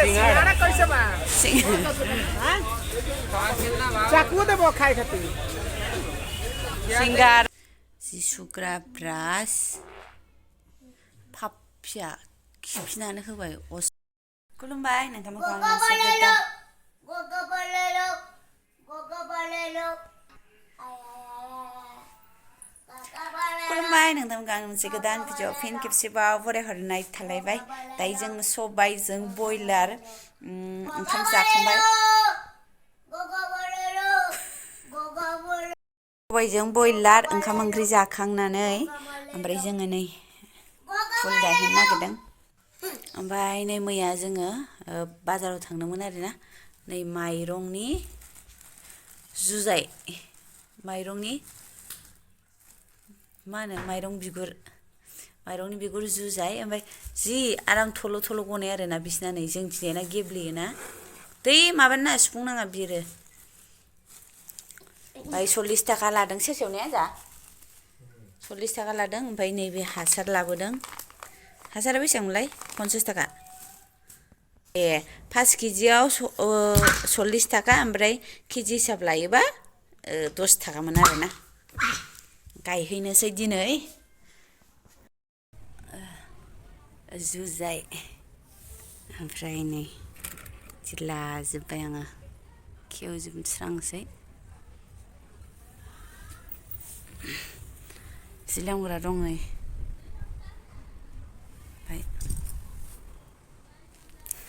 सिंघाड़ा कैसे बा चाकू दे बो खाए खातिर सिंगार जिसुग्रा ब्रास पापिया खिफिनानै होबाय खुलुमबाय नोंथांमोनखौ आं खुलुमबाय नोंथांमोनखौ आं मोनसे गोदान भिडिअ फिन खेबसेबाव फरायहरनाय थालायबाय दायो जों सबायजों बयलार ओंखाम जाखांबाय सबायजों बयलार ओंखाम ओंख्रि जाखांनानै ओमफ्राय जोङो नै फुल गायहैनो नागिरदों ओमफ्राय नै मैया जोङो बाजाराव थांदोंमोन आरोना नै माइरंनि जुजाइ माइरंनि मा होनो माइरंनि बिगुर जुजाइ ओमफ्राय जि आराम थल' थल' गनाय आरोना बिसिना नै जों दिनैना गेब्लेयोना दै माबाना सुफुंनाङा बिरो ओमफ्राय 40 थाखा लादों सेरसेयावनो आजा 40 थाखा लादों ओमफ्राय नैबे हासार लाबोदों हासारा बेसेबांमोनलाय 50 थाखा ए 5 केजियाव 40 थाखा ओमफ्राय केजि हिसाब लायोबा 10 थाखामोन आरोना गायहैनोसै दिनै जुजाइ ओमफ्राय नै लाजोब्बाय आङो खेवजोबस्रांसै जि लामग्रा दं नै ओमफ्राय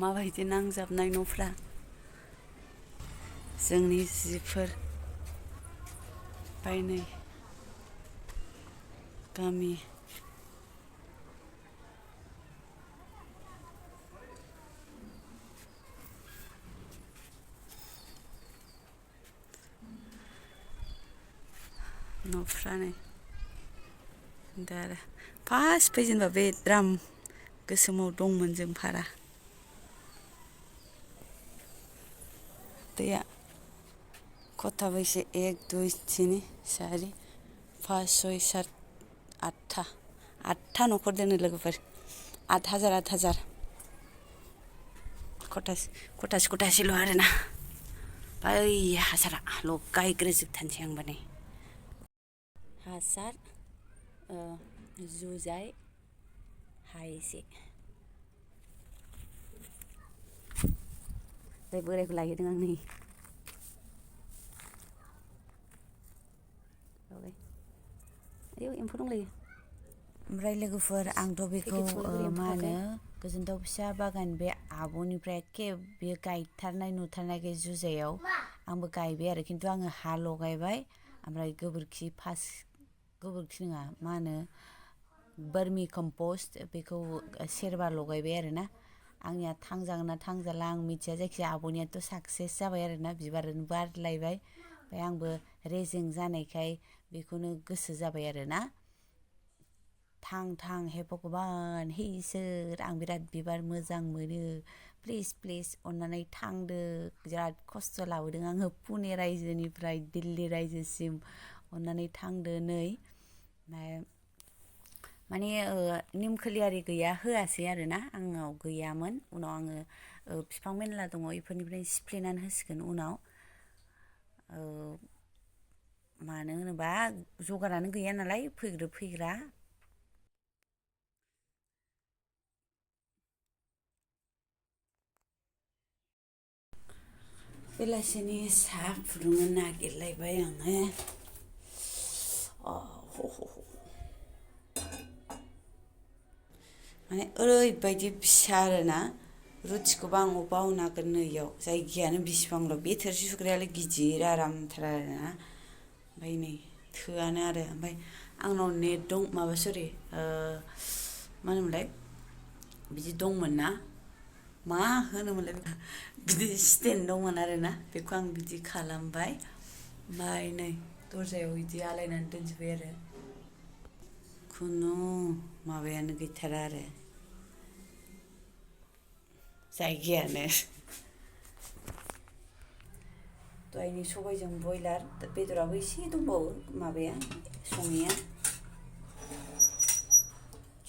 माबायदि नांजाबनाय न'फ्रा जोंनि जिफोर ओमफ्राय नै गामि न'फ्रा नै दा आरो फार्स्ट फैजेनबा बे द्राम गोसोमाव दंमोन जों भारा दैया खथा बैसे 1 2 3 4 5 6 7 8 न'खर दोनो लोगोफोर 8,000 खथासेल' आरोना बै हासारा लगायग्रोजोबथारनोसै आंबा नै हासार जुजाइ हा एसे दै बोरायखौ लायदों आं नै आयौ एम्फौ दंलायो ओमफ्राय लोगोफोर आंथ' बेखौ मा होनो गोजोनथाव फिसा बागान बे आब'निफ्राय एखे बेयो गायथारनाय नुथारनायखाय जुजाइयाव आंबो गायबाय आरो खिन्थु आङो हा लगायबाय ओमफ्राय गोबोरखि नङा मा होनो बोरमि कम्पस्ट बेखौ सेरबा लगायबाय आरोना आंनिया थांजागोन ना थांजाला आं मिथिया जायखिजाया आब'नियाथ' साक्सेस जाबाय आरोना बिबारानो बारलायबाय ओमफ्राय आंबो रेजें जानायखाय बेखौनो गोसो जाबाय आरोना थां हे भगबान हे इसोर आं बिराद बिबार मोजां मोनो प्लिज अननानै थांदो बिराद खस्थ' लाबोदों आङो पुने रायजोनिफ्राय दिल्ली रायजोसिम अननानै थांदो नै माने निमखोलियारि गैया होआसै आरोना आंनाव गैयामोन उनाव आङो बिफां मेनला दङ बेफोरनिफ्राय सिफ्लेनानै होसिगोन उनाव मानो होनोबा जगारानो गैया नालाय फैग्रा बेलासिनि साहा फुदुंनो नागिरलायबाय आङो माने ओरैबायदि फिसा आरोना रुटिखौबो आं अबाव नागोन नैयाव जायगायानो बिसिबांल' बे थोरसि सुग्रायालाय गिदिर आरामथार आरोना ओमफ्राय नै थोआनो आरो ओमफ्राय आंनाव नेट दं माबा सरि मा होनोमोनलाय बिदि दंमोन ना मा होनोमोनलाय बिदि स्टेन्ड दंमोन आरोना बेखौ आं बिदि खालामबाय ओमफ्राय नै दरजायाव बिदि आलायनानै दोनजोब्बाय आरो खुनु माबायानो गैथारा आरो जायगायानो दहायनि सबायजों बयलार बेदराबो एसे दंबावो माबाया संनाया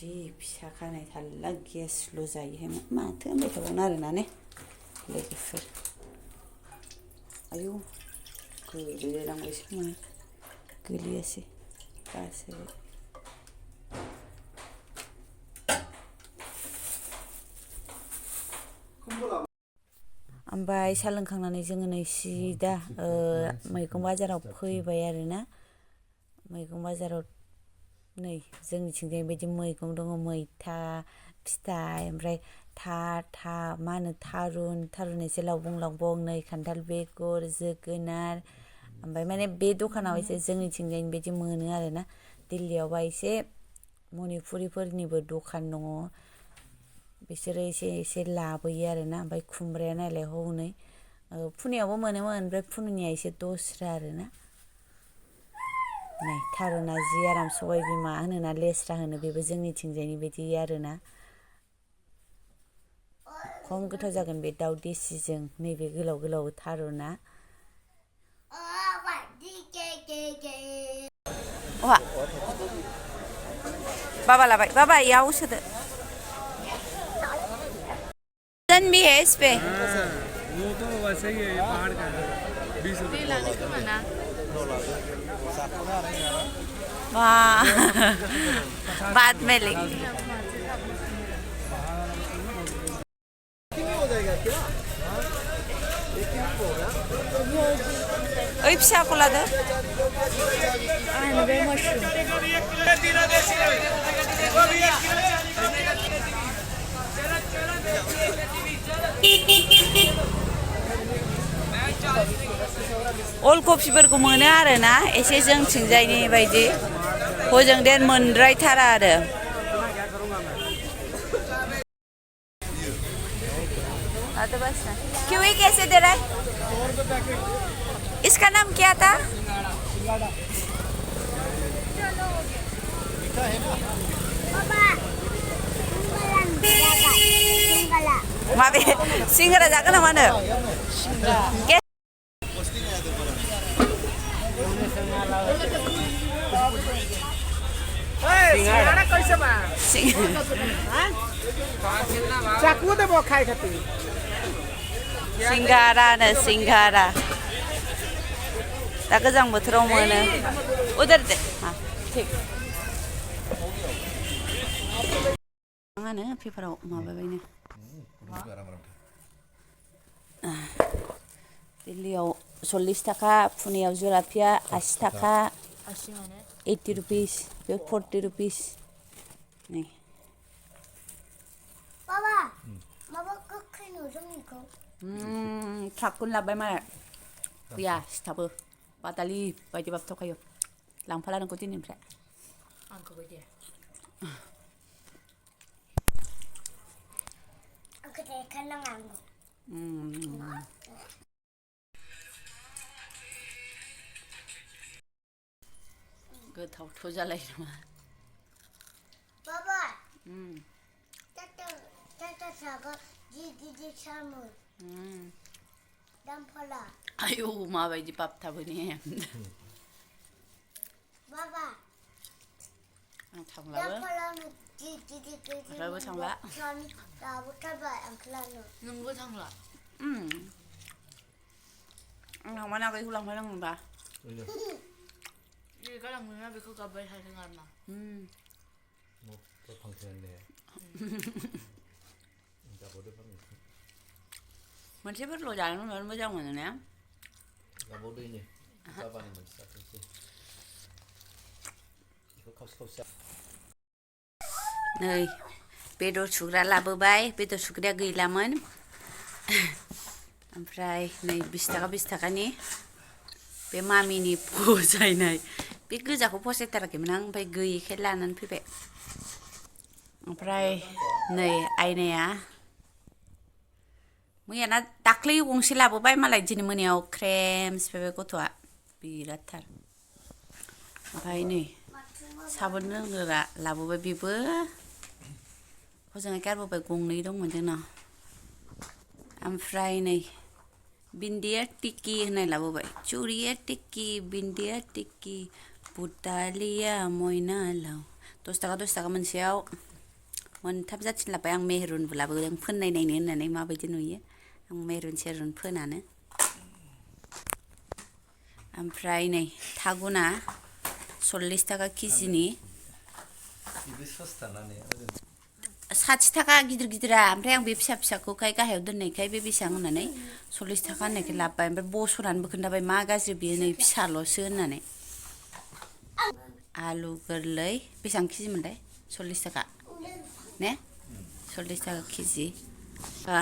जि फिसा खानाय थारला गेसल' जायोहाय माथो होनबाय थाबावनो आरोना ने लोगोफोर आयौ गोलैलायलांबायसो खोमा गोलैयासै बासायबाय ओमफ्राय साहा लोंखांनानै जोङो नै सिदा मैगं बाजाराव फैबाय आरोना मैगं बाजाराव नै जोंनिथिंजाय बिदि मैगं दङ मैथा फिथाइ ओमफ्राय मा होनो थारुन एसे लावबं लावबं नै खान्थाल बेगर जोगोनार ओमफ्राय माने बे दखानाव एसे जोंनिथिंजाय बिदि मोनो आरोना दिल्लीयावबा एसे मणिपुरिफोरनिबो दखान दङ बिसोरो एसे लाबोयो आरोना ओमफ्राय खुमब्राया नायलाय हनै फुनियावबो मोनोमोन ओमफ्राय फुनिया एसे दस्रा आरोना नै थारुना जि आराम सबाय बिमा होनोना लेस्रा होनो बेबो जोंनिथिंजायनि बायदि आरोना खम गोथाव जागोन बे दाउ देसिजों नैबे गोलाव गोलाव थारुना बाबा लाबाय बाबा इयाव सोदो भी है इस पे वो तो वैसे ही है ये पहाड़ का है 20 रुपए वाह बाद में लेंगे ओइ फिसाखौ लादो अल कफिफोरखौ मोनो आरोना एसे जोंथिंजायनि बायदि हजों देन मोनद्रायथारा आरो क्यों कैसे दे रहा है इसका नाम क्या था माबे सिंगरा जागोन ना मानो सिंघाड़ा कैसे बा चाकू देबो खाए खातिर सिंघारा दा गोजां बोथोराव मोनो उधर दे हाँ ठीक मा होनो पेपाराव माबाबायनो दिल्लीयाव 40 थाखा पुनेयाव जुलाफिया 80 थाखा 80 रुपिस बे 40 रुपिस नै बाबा माबा गोखै नुदों बेखौ ट्राकखौनो लाबाय मालाय गैया सिथाबो बादालि बायदि बाबथावखायो लांफाला नोंखौ दिनैनिफ्राय आंखौबो दे आंखौ देखायनाङा गोथावथ' जालायो नामा बाबा टाटा सागा जि गिदिर सामो दामफाला आयौ माबायदि बाबथाबो ने बाबा आं थांलाबो ओमफ्रायबो थांला दाबो थाबाय आंखौलानो नोंबो थांला आं थांबा नागैखौ लांफानांगोनबा बेखौ लांफाना बेखौ गाबबाय थादों आरो ना मोनसेफोरल' जानो मोनबानो मोजां मोनो ने नै बेदर सुग्रा लाबोबाय बेदर सुग्राया गैलामोन ओमफ्राय नै 20 थाखानि बे मामिनि फसायनाय बे गोजाखौ फसायथाराखैमोन आं ओमफ्राय गैयैखाय लानानै फैबाय ओमफ्राय नै आयनाया मैयाना दाख्लै गंसे लाबोबाय मालाय दिनै मोनायाव ख्रेम सिफायबाय गथ'आ बिरादथार ओमफ्राय नै साबोन लोंग्रा लाबोबाय बेबो हजोंहाय गारबोबाय गंनै दंमोन जोंनाव ओमफ्राय नै बिन्दिया टिक्की होननाय लाबोबाय चुरिया टिक्की बिन्दिया टिक्की बुटालिया मयना लाव 10 थाखा मोनसेयाव मोनथाम जाथिनि लाबाय आं मेरुनबो लाबोदों फोननाय नायनो होननानै माबायदि नुयो आं मेरुन सेरुन फोनानो ओमफ्राय नै थागुना 40 थाखा केजिनि 60 थाखा गिदिर गिदिरा ओमफ्राय आं बे फिसा फिसाखौखाय गाहायाव दोननायखाय बे बेसेबां होननानै 40 थाखा होननायखाय लाबोबाय ओमफ्राय बस'नानैबो खोन्थाबाय मा गाज्रि बियो नै फिसाल'सो होननानै आलु गोरलै बेसेबां केजि मोनलाय 40 थाखा ने 40 थाखा केजि हा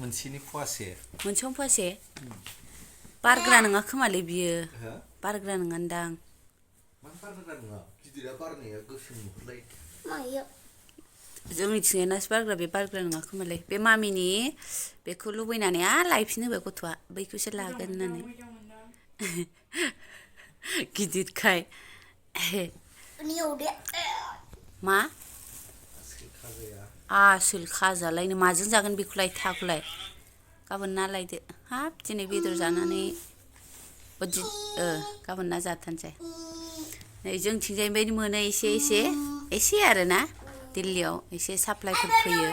मोनसेनि फवासे मोनसेयावनो फवासे बारग्रा नङा खोमालै बियो बारग्रा नङानदां मानो बारग्रा नङा गिदिरा बारनाया गोसोम नुहुरलाय मायो जोंनिथिंजायनासो बारग्रा बे बारग्रा नङा खोमालै बे मामिनि बेखौ लुबैनानै आरो लायफिन होबाय गथ'आ बैखौसो लागोन होननानै गिदिरखाय मा आसोल खाजालायनो माजों जागोन बेखौलाय थाखौलाय गाबोन ना लायदो हाब दिनै बेदर जानानै गाबोन ना जाथारनोसै नै जोंथिंजाय बायदि मोनो एसे आरोना दिल्लीयाव एसे साप्लाइफोर फैयो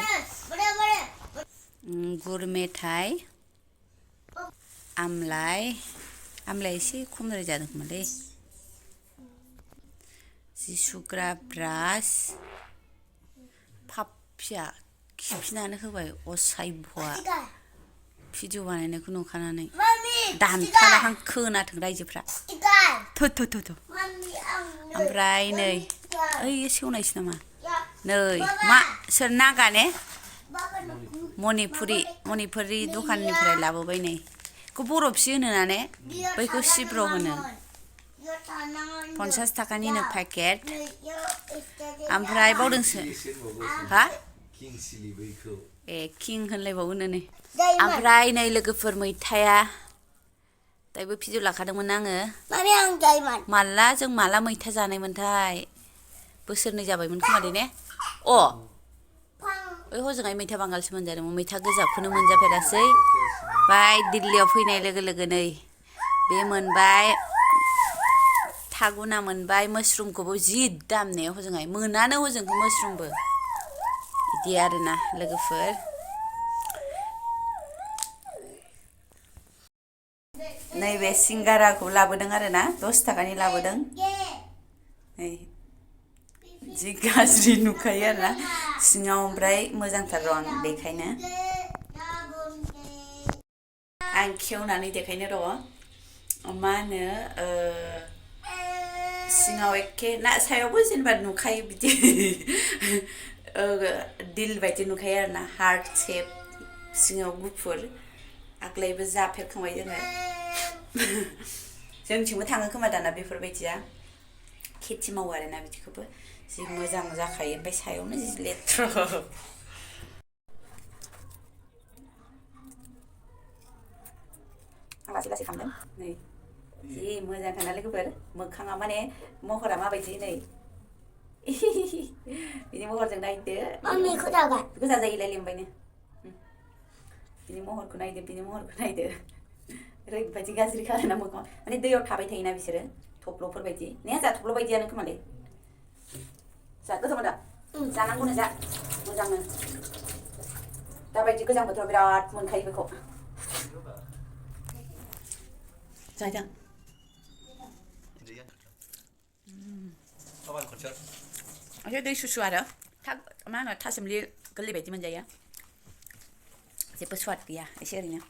गुर मेथाइ आमलाइ एसे खमद्राय जादों खोमालै जि सुग्रा ब्रास पापिया खिफिनानै होबाय असायभ'आ भिडिअ बानायनायखौ नुखानानै दानथाराहां खोनाथों रायजोफ्रा थु ओमफ्राय नै ओइ सेवनायसो नामा नै मा सोर नागा ने मणिपुरि दखाननिफ्राय लाबोबाय नै बेखौ बरफसि होनो ना ने बैखौ सिब्र' होनो 50 थाखानिनो पेकेट ओमफ्राय बावदोंसो हा किं होनलायबावोनो नै ओमफ्राय नै लोगोफोर मैथाया दाबो भिडिअ लाखादोंमोन आङो माला मैथा जानायमोनथाय बोसोरनै जाबायमोन खोमालै ने बै हजोंहाय मैथा बांगालसो मोनजादोंमोन मैथा गोजाखौनो मोनजाफेरासै ओमफ्राय दिल्लीयाव फैनाय लोगो लोगो नै बे मोनबाय थागुना मोनबाय मशरुमखौबो जि दाम ने हजोंहाय मोनानो हजोंखौ मशरुमबो बिदि आरोना लोगोफोर नैबे सिंगाराखौ लाबोदों आरोना 10 थाखानि लाबोदों नै जि गाज्रि नुखायो आरोना सिङाव ओमफ्राय मोजांथार र' आं देखायनो आं खेवनानै देखायनो र' मा होनो सिङाव एखे ना सायावबो जेनेबा नुखायो बिदि दिल बायदि नुखायो आरोना हार्ट शेप सिङाव गुफुर आग्लायबो जाफेरखांबाय जोङो जोंथिंबो थाङो खोमा दाना बेफोरबायदिया खेथि मावो आरोना बिदिखौबो जि मोजां जाखायो ओमफ्राय सायावनो जि लेथ्रा लासै खालामदों नै जि मोजांखाना लोगोफोर मोखाङा माने महरा माबायदि नै बिनि महरजों नायदो बेखौ जाजायोलाय लेमबायनो बिनि महरखौ नायदो ओरैबायदि गाज्रि खारोना मोखाङाव माने दैयाव थाबाय थायोना बिसोरो थब्ल'फोर बायदि ने जा थब्ल' बायदियानो खोमालै जा गोथाव मोनदा जानांगौनो जा मोजांनो दाबायदि गोजां बोथोराव बिराद मोनखायो बेखौ जायदां ओमफ्राय दै सुसु आरो मा होनो थासुमलि गोरलै बायदि मोनजायो जेबो स्वाद गैया एसे ओरैनो